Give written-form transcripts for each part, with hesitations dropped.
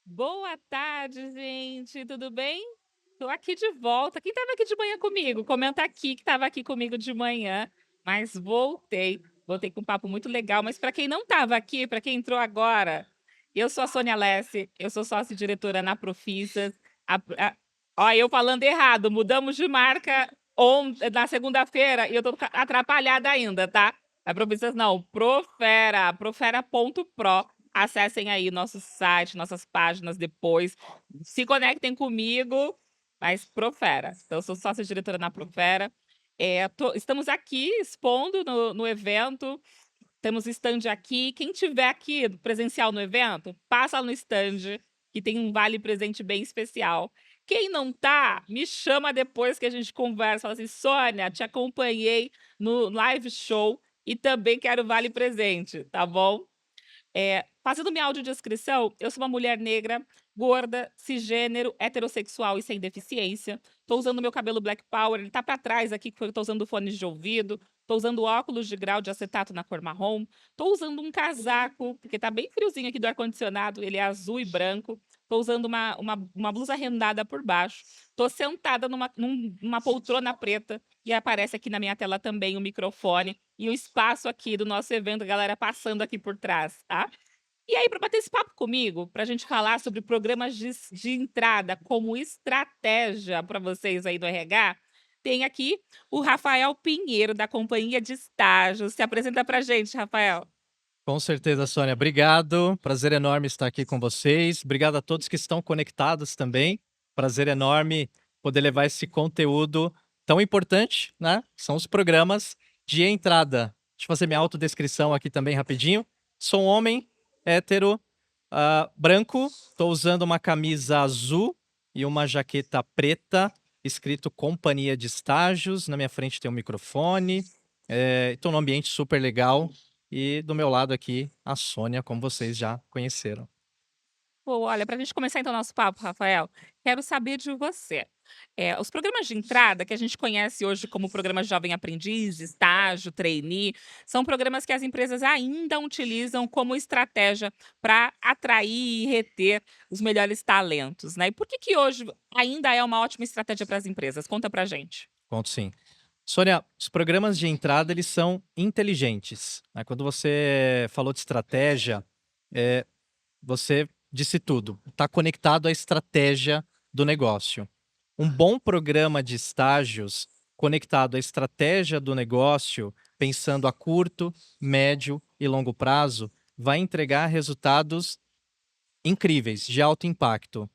Boa tarde, gente, tudo bem? Tô aqui de volta. Quem estava aqui de manhã comigo? Comenta aqui que estava aqui comigo de manhã, mas voltei. Voltei com um papo muito legal, mas para quem não estava aqui, para quem entrou agora, eu sou a Sônia Alessi, eu sou sócia-diretora na Profissas. Ó, eu falando errado, mudamos de marca na segunda-feira e eu tô atrapalhada ainda, tá? A Profissas não, Profera.pro. Acessem aí nosso site, nossas páginas depois. Se conectem comigo, mas Profera. Então, eu sou sócia-diretora na Profera. Estamos aqui expondo no evento. Temos stand aqui. Quem tiver aqui presencial no evento, passa no stand, que tem um vale presente bem especial. Quem não tá, me chama depois que a gente conversa. Fala assim, Sônia, te acompanhei no live show e também quero vale presente, tá bom? Fazendo minha audiodescrição, eu sou uma mulher negra, gorda, cisgênero, heterossexual e sem deficiência. Tô usando meu cabelo Black Power, ele tá para trás aqui, porque eu tô usando fones de ouvido. Tô usando óculos de grau de acetato na cor marrom. Tô usando um casaco, porque tá bem friozinho aqui do ar-condicionado, ele é azul e branco. Tô usando uma blusa rendada por baixo. Tô sentada numa poltrona preta e aparece aqui na minha tela também o microfone e o espaço aqui do nosso evento, a galera passando aqui por trás, tá? E aí, para bater esse papo comigo, para a gente falar sobre programas de entrada como estratégia para vocês aí do RH, tem aqui o Rafael Pinheiro, da Companhia de Estágios. Se apresenta para a gente, Rafael. Com certeza, Sônia. Obrigado. Prazer enorme estar aqui com vocês. Obrigado a todos que estão conectados também. Prazer enorme poder levar esse conteúdo tão importante, né? São os programas de entrada. Deixa eu fazer minha autodescrição aqui também rapidinho. Sou um homem hétero, branco. Estou usando uma camisa azul e uma jaqueta preta, escrito Companhia de Estágios. Na minha frente tem um microfone. Estou num ambiente super legal. E do meu lado aqui, a Sônia, como vocês já conheceram. Pô, olha, para a gente começar então nosso papo, Rafael, quero saber de você. Os programas de entrada, que a gente conhece hoje como programas de Jovem Aprendiz, estágio, trainee, são programas que as empresas ainda utilizam como estratégia para atrair e reter os melhores talentos, né? E por que que hoje ainda é uma ótima estratégia para as empresas? Conta pra gente. Conto sim. Sônia, os programas de entrada, eles são inteligentes, né? Quando você falou de estratégia, você disse tudo. Está conectado à estratégia do negócio. Um bom programa de estágios conectado à estratégia do negócio, pensando a curto, médio e longo prazo, vai entregar resultados incríveis, de alto impacto.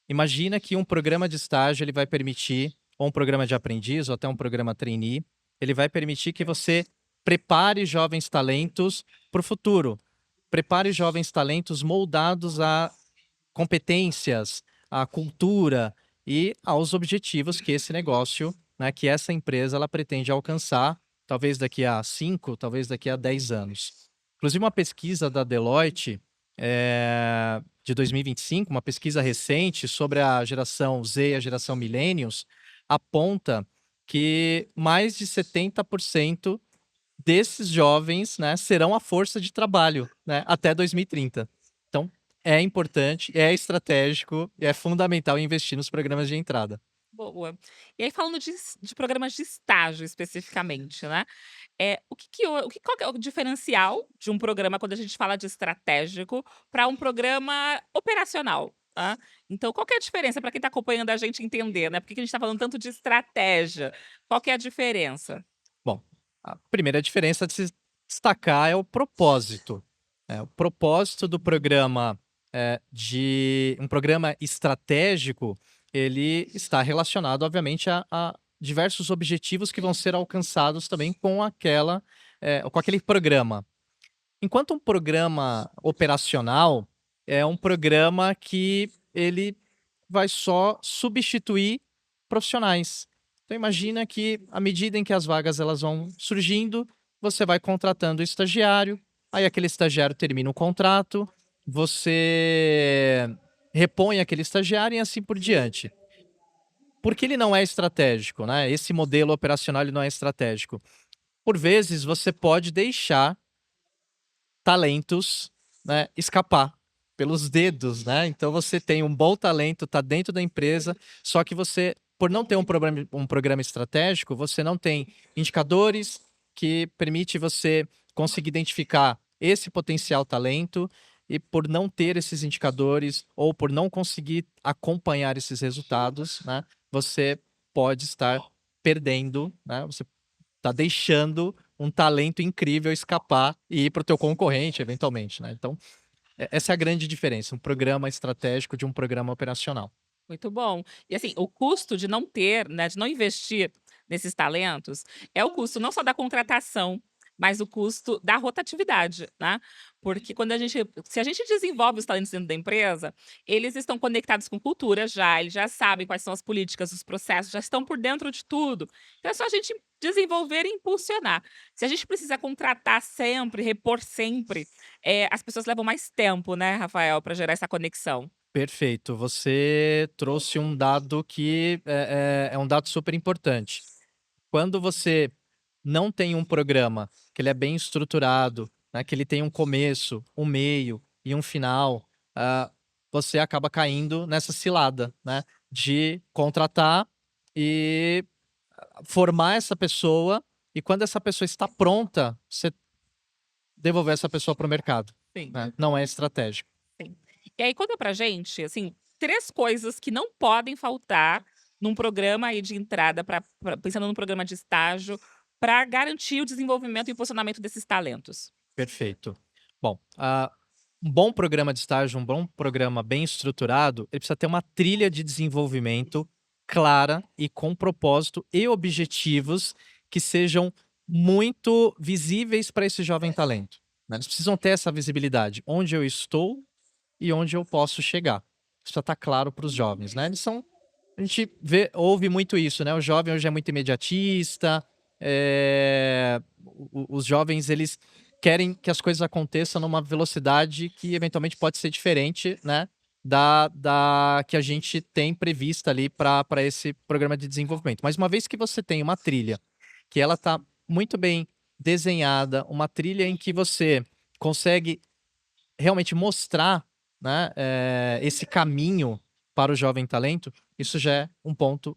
Imagina que um programa de estágio ele vai permitir, ou um programa de aprendiz, ou até um programa trainee, ele vai permitir que você prepare jovens talentos para o futuro. Prepare jovens talentos moldados a competências, à cultura e aos objetivos que esse negócio, né, que essa empresa ela pretende alcançar, talvez daqui a 5, talvez daqui a 10 anos. Inclusive uma pesquisa da Deloitte, de 2025, uma pesquisa recente sobre a geração Z e a geração Millennials, aponta que mais de 70% desses jovens, né, serão a força de trabalho, né, até 2030. Então, é importante, é estratégico e é fundamental investir nos programas de entrada. Boa. E aí, falando de programas de estágio especificamente, né? Qual que é o diferencial de um programa quando a gente fala de estratégico para um programa operacional, tá? Então, qual que é a diferença para quem está acompanhando a gente entender, né? Por que que a gente está falando tanto de estratégia? Qual que é a diferença? Bom, a primeira diferença de se destacar é o propósito. O propósito do programa, de um programa estratégico, ele está relacionado, obviamente, a diversos objetivos que vão ser alcançados também com aquele programa. Enquanto um programa operacional é um programa que ele vai só substituir profissionais. Então imagina que à medida em que as vagas elas vão surgindo, você vai contratando o estagiário, aí aquele estagiário termina o contrato, você repõe aquele estagiário e assim por diante. Por que ele não é estratégico, né? Esse modelo operacional ele não é estratégico. Por vezes você pode deixar talentos, né, escapar pelos dedos, né. Então você tem um bom talento, tá dentro da empresa, só que você, por não ter um programa estratégico, você não tem indicadores que permite você conseguir identificar esse potencial talento, e por não ter esses indicadores ou por não conseguir acompanhar esses resultados, né, você pode estar perdendo, né, você tá deixando um talento incrível escapar e ir para o teu concorrente eventualmente, né. Então, essa é a grande diferença, um programa estratégico de um programa operacional. Muito bom. E assim, o custo de não ter, né, de não investir nesses talentos, é o custo não só da contratação, mas o custo da rotatividade, né. Porque quando a gente se a gente desenvolve os talentos dentro da empresa, eles estão conectados com cultura já, eles já sabem quais são as políticas, os processos, já estão por dentro de tudo. Então é só a gente desenvolver e impulsionar. Se a gente precisa contratar sempre, repor sempre, as pessoas levam mais tempo, né, Rafael, para gerar essa conexão. Perfeito, você trouxe um dado que é um dado super importante. Quando você não tem um programa que ele é bem estruturado, né, que ele tem um começo, um meio e um final, você acaba caindo nessa cilada, né, de contratar e formar essa pessoa, e quando essa pessoa está pronta, você devolver essa pessoa para o mercado, Sim. né, não é estratégico. Sim. E aí conta pra gente, assim, 3 coisas que não podem faltar num programa aí de entrada pensando num programa de estágio, para garantir o desenvolvimento e impulsionamento desses talentos. Perfeito. Bom, um bom programa de estágio, um bom programa bem estruturado, ele precisa ter uma trilha de desenvolvimento clara e com propósito e objetivos que sejam muito visíveis para esse jovem talento, né. Eles precisam ter essa visibilidade, onde eu estou e onde eu posso chegar. Isso já está claro para os jovens, né. Eles são A gente ouve muito isso, né, o jovem hoje é muito imediatista, os jovens eles querem que as coisas aconteçam numa velocidade que eventualmente pode ser diferente, né, da que a gente tem prevista ali para esse programa de desenvolvimento. Mas uma vez que você tem uma trilha, que ela está muito bem desenhada, uma trilha em que você consegue realmente mostrar, né, esse caminho para o jovem talento, isso já é um ponto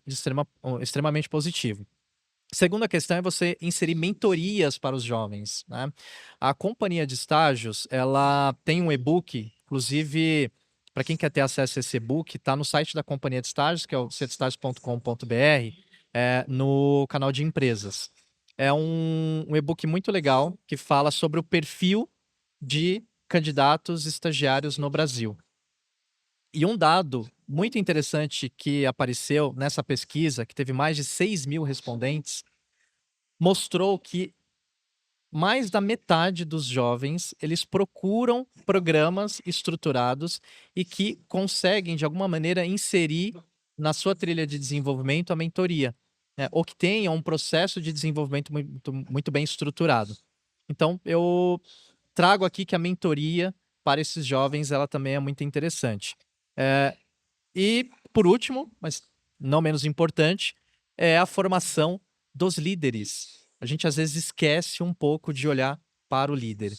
extremamente positivo. Segunda questão é você inserir mentorias para os jovens, né. A companhia de estágios, ela tem um e-book, inclusive, para quem quer ter acesso a esse e-book, está no site da companhia de estágios, que é o centroestágios.com.br, no canal de empresas. É um e-book muito legal, que fala sobre o perfil de candidatos estagiários no Brasil. E um dado muito interessante que apareceu nessa pesquisa, que teve mais de 6.000 respondentes, mostrou que mais da metade dos jovens, eles procuram programas estruturados e que conseguem, de alguma maneira, inserir na sua trilha de desenvolvimento a mentoria, né, ou que tenham um processo de desenvolvimento muito bem estruturado. Então eu trago aqui que a mentoria para esses jovens, ela também é muito interessante. Eh, e por último, mas não menos importante, é a formação dos líderes. A gente às vezes esquece um pouco de olhar para o líder.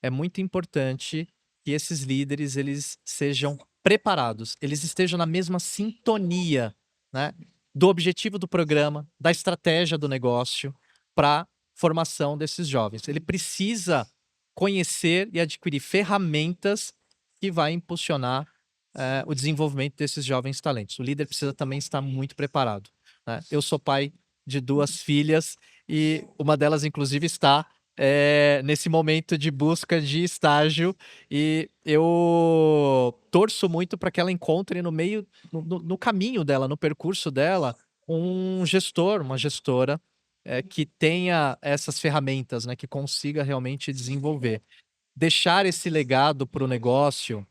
É muito importante que esses líderes eles sejam preparados, eles estejam na mesma sintonia, né, do objetivo do programa, da estratégia do negócio para formação desses jovens. Ele precisa conhecer e adquirir ferramentas que vai impulsionar o desenvolvimento desses jovens talentos. O líder precisa também estar muito preparado, né. Eu sou pai de 2 filhas e uma delas inclusive está, nesse momento de busca de estágio, e eu torço muito para que ela encontre no meio no caminho dela, no percurso dela, um gestor, uma gestora, que tenha essas ferramentas, né, que consiga realmente desenvolver. Deixar esse legado para o negócio,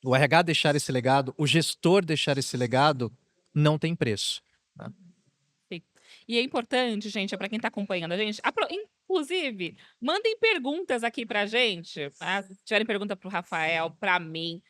o RH deixar esse legado, o gestor deixar esse legado, não tem preço, né. Sim. E é importante, gente, para quem está acompanhando a gente, inclusive, mandem perguntas aqui pra gente, tá. Se tiverem pergunta para o Rafael, para mim,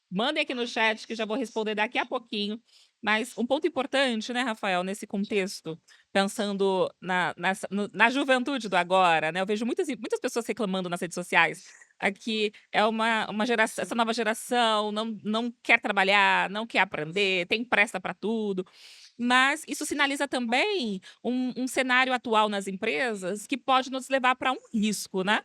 mandem aqui no chat que já vou responder daqui a pouquinho. Mas um ponto importante, né, Rafael, nesse contexto, pensando na juventude do agora, né, eu vejo muitas pessoas reclamando nas redes sociais, aqui é uma geração, essa nova geração não quer trabalhar, não quer aprender, tem pressa para tudo. Mas isso sinaliza também um cenário atual nas empresas que pode nos levar para um risco, né,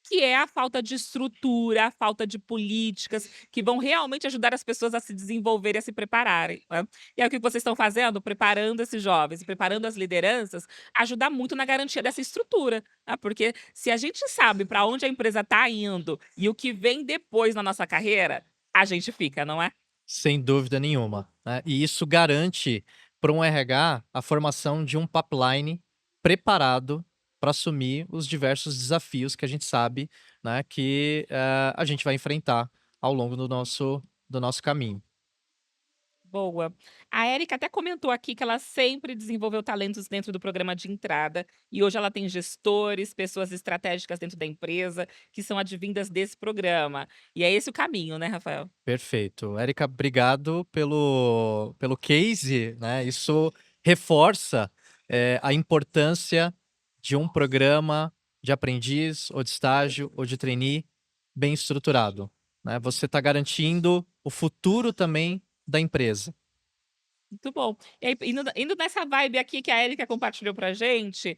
que é a falta de estrutura, a falta de políticas que vão realmente ajudar as pessoas a se desenvolverem, a se prepararem, né. E é o que vocês estão fazendo, preparando esses jovens, preparando as lideranças, ajuda muito na garantia dessa estrutura, né, porque se a gente sabe para onde a empresa está indo e o que vem depois na nossa carreira, a gente fica, não é? Sem dúvida nenhuma, né. E isso garante para um RH a formação de um pipeline preparado para assumir os diversos desafios que a gente sabe, né, que, a gente vai enfrentar ao longo do nosso caminho. Boa. A Érica até comentou aqui que ela sempre desenvolveu talentos dentro do programa de entrada e hoje ela tem gestores, pessoas estratégicas dentro da empresa que são advindas desse programa. E é esse o caminho, né, Rafael? Perfeito. Érica, obrigado pelo case, né, isso reforça, a importância de um programa de aprendiz, ou de estágio, ou de trainee bem estruturado, né. Você está garantindo o futuro também da empresa. Muito bom. E aí, indo nessa vibe aqui que a Érica compartilhou pra gente,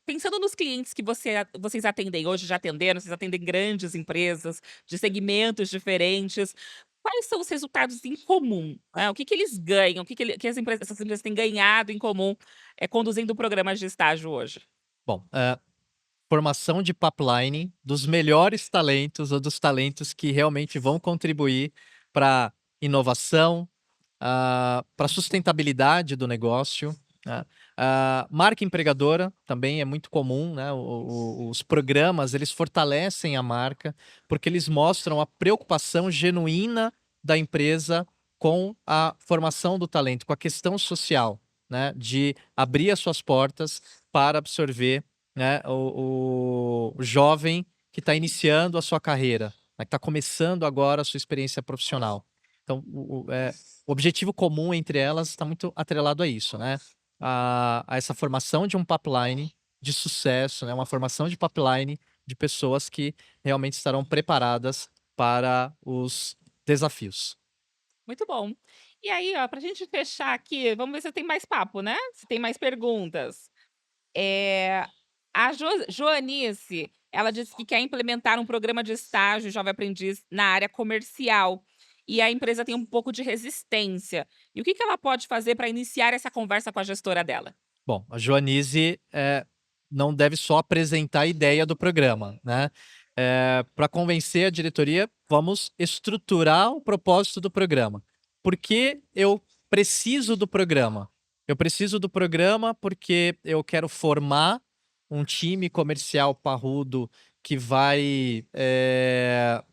pensando nos clientes que vocês atendem hoje, já atenderam, vocês atendem grandes empresas, de segmentos diferentes, quais são os resultados em comum, né? O que que eles ganham, o que que ele que essas empresas têm ganhado em comum, conduzindo programas de estágio hoje? Bom, formação de pipeline dos melhores talentos ou dos talentos que realmente vão contribuir para inovação, para sustentabilidade do negócio, né. Marca empregadora também é muito comum, né, os programas eles fortalecem a marca, porque eles mostram a preocupação genuína da empresa com a formação do talento, com a questão social, né, de abrir as suas portas para absorver, né, o jovem que está iniciando a sua carreira, né, que está começando agora a sua experiência profissional. Então o objetivo comum entre elas está muito atrelado a isso, né, a essa formação de um pipeline de sucesso, né, uma formação de pipeline de pessoas que realmente estarão preparadas para os desafios. Muito bom. E aí, ó, pra gente fechar aqui, vamos ver se tem mais papo, né, se tem mais perguntas. Eh, a Joanice, ela disse que quer implementar um programa de estágio jovem aprendiz na área comercial, e a empresa tem um pouco de resistência. E o que que ela pode fazer para iniciar essa conversa com a gestora dela? Bom, a Joanise, não deve só apresentar a ideia do programa, né. Pra convencer a diretoria, vamos estruturar o propósito do programa. Por que eu preciso do programa? Eu preciso do programa porque eu quero formar um time comercial parrudo que vai,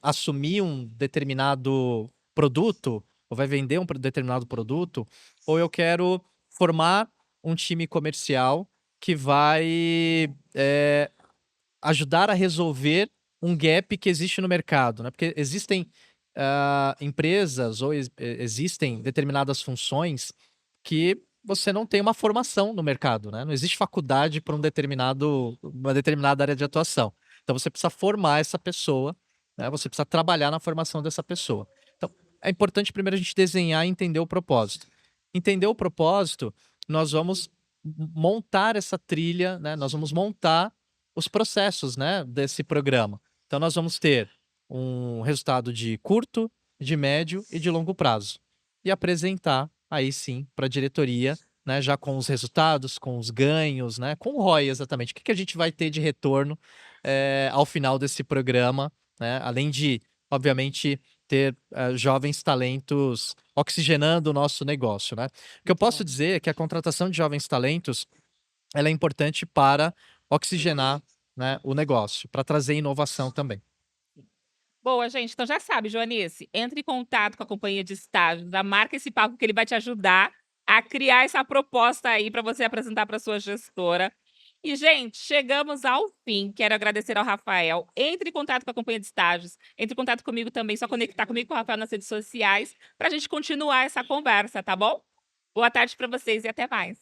assumir um determinado produto, ou vai vender um determinado produto, ou eu quero formar um time comercial que vai, ajudar a resolver um gap que existe no mercado, né, porque existem, empresas ou existem determinadas funções que você não tem uma formação no mercado, né, não existe faculdade para uma determinada área de atuação. Então você precisa formar essa pessoa, né, você precisa trabalhar na formação dessa pessoa. Então, é importante primeiro a gente desenhar e entender o propósito. Entender o propósito, nós vamos montar essa trilha, né, nós vamos montar os processos, né, desse programa. Então nós vamos ter um resultado de curto, de médio e de longo prazo. E apresentar aí sim para a diretoria, né, já com os resultados, com os ganhos, né, com o ROI exatamente. O que que a gente vai ter de retorno, ao final desse programa, né, além de, obviamente, ter, jovens talentos oxigenando o nosso negócio, né. O que eu Muito posso bom. dizer é que a contratação de jovens talentos, ela é importante para oxigenar, né, o negócio, para trazer inovação também. Boa, gente, então já sabe, Joanice, entre em contato com a companhia de estágio, já marca esse papo que ele vai te ajudar a criar essa proposta aí para você apresentar para sua gestora. E, gente, chegamos ao fim. Quero agradecer ao Rafael. Entre em contato com a companhia de estágios, entre em contato comigo também, só conectar comigo com o Rafael nas redes sociais para a gente continuar essa conversa, tá bom? Boa tarde para vocês e até mais.